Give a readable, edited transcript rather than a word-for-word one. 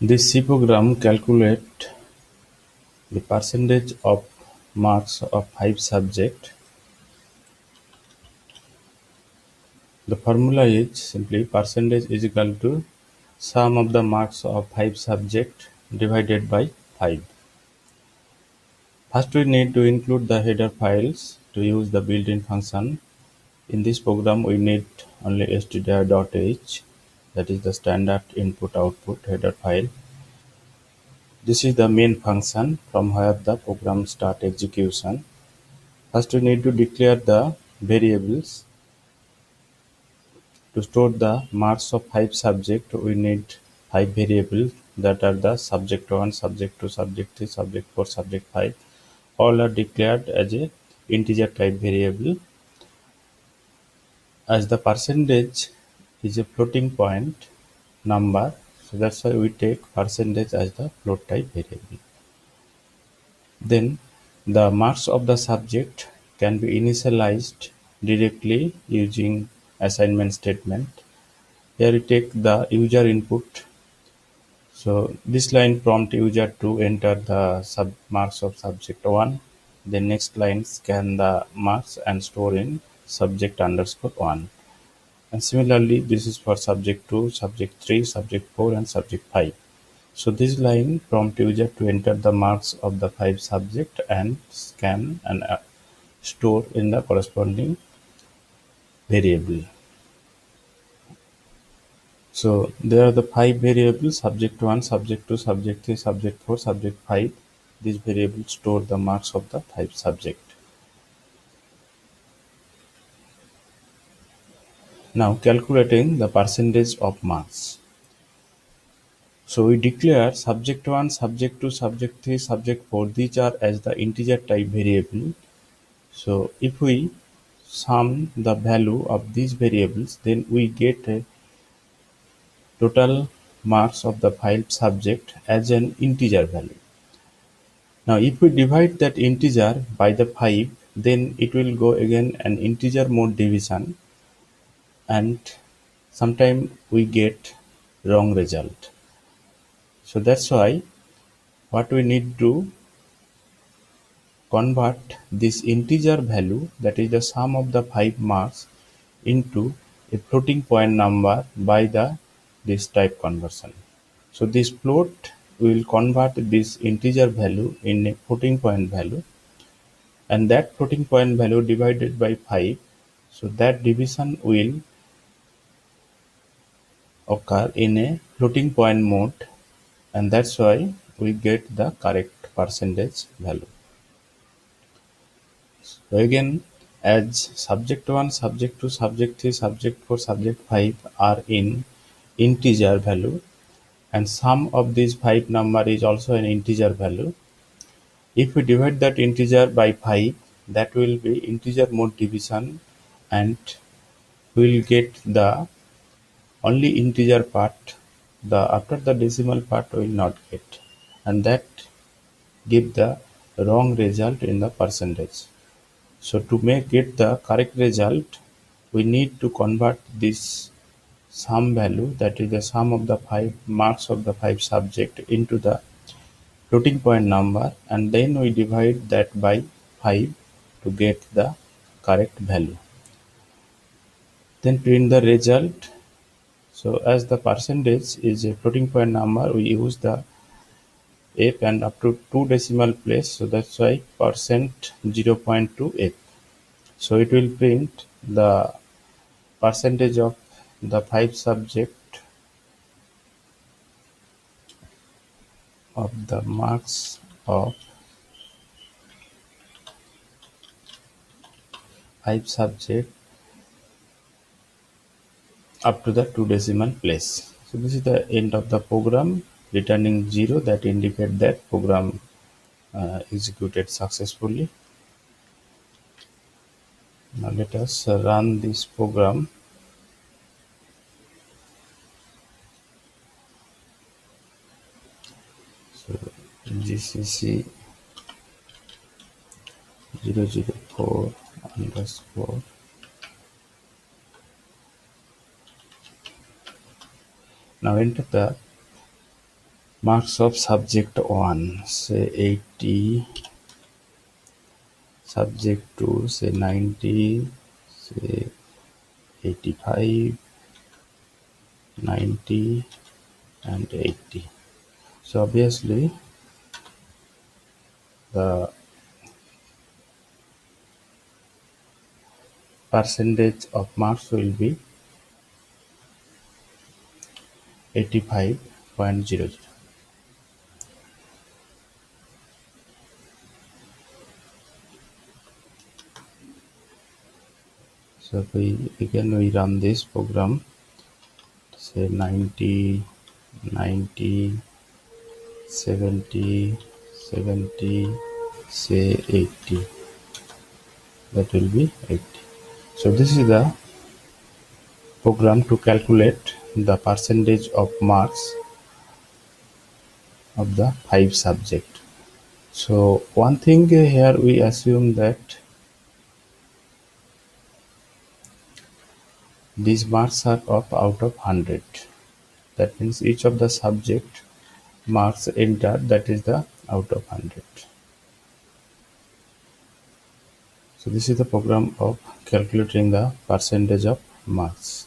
This C program calculate the percentage of marks of 5 subject. The formula is simply percentage is equal to sum of the marks of 5 subject divided by 5. First we need to include the header files to use the built-in function. In this program we need only stdio.h, that is the standard input output header file. This is the main function from where the program start execution. First we need to declare the variables. To store the marks of 5 subject, we need 5 variables that are the subject 1, subject 2, subject 3, subject 4, subject 5. All are declared as a integer type variable. As the percentage is a floating point number, so that's why we take percentage as the float type variable. Then the marks of the subject can be initialized directly using assignment statement. Here we take the user input. So this line prompt user to enter the marks of subject 1. The next line scan the marks and store in subject underscore 1. And similarly, this is for subject 2, subject 3, subject 4 and subject 5. So this line prompt user to enter the marks of the 5 subject and scan and store in the corresponding variable. So there are the 5 variables: subject 1, subject 2, subject 3, subject 4, subject 5. These variables store the marks of the 5 subject. Now calculating the percentage of marks. So we declare subject 1, subject 2, subject 3, subject 4. These are as the integer type variable. So if we sum the value of these variables, then we get a total marks of the 5 subject as an integer value. Now if we divide that integer by the 5, then it will go again an integer mode division, and sometime we get wrong result. So that's why what we need to convert this integer value, that is the sum of the 5 marks, into a floating point number by the this type conversion. So this float will convert this integer value in a floating point value, and that floating point value divided by 5, so that division will occur in a floating point mode, and that's why we get the correct percentage value. So again, as subject 1, subject 2, subject 3, subject 4, subject 5 are in integer value, and sum of these 5 number is also an integer value. If we divide that integer by 5, that will be integer mode division, and we will get the only integer part. The after the decimal part we will not get, and that give the wrong result in the percentage. So to make get the correct result, we need to convert this sum value, that is the sum of the 5 marks of the 5 subject, into the floating point number, and then we divide that by 5 to get the correct value. Then print the result. So as the percentage is a floating point number, we use the f and up to 2 decimal place, so that's why percent 0.2f. So it will print the percentage of the 5 subject of the marks of 5 subject up to the 2 decimal place. So this is the end of the program, returning 0, that indicate that program executed successfully. Now let us run this program. So gcc 004 underscore. Now enter the Marks of subject 1, say 80, subject 2, say 90, say 85, 90, and 80. So obviously the percentage of marks will be 85.00. So if we run this program, say 90, 90, 70, 70, say 80, that will be 80. So this is the program to calculate the percentage of marks of the 5 subject. So one thing here, we assume that these marks are of out of 100. That means each of the subject marks entered, that is the out of 100. So this is the program of calculating the percentage of marks.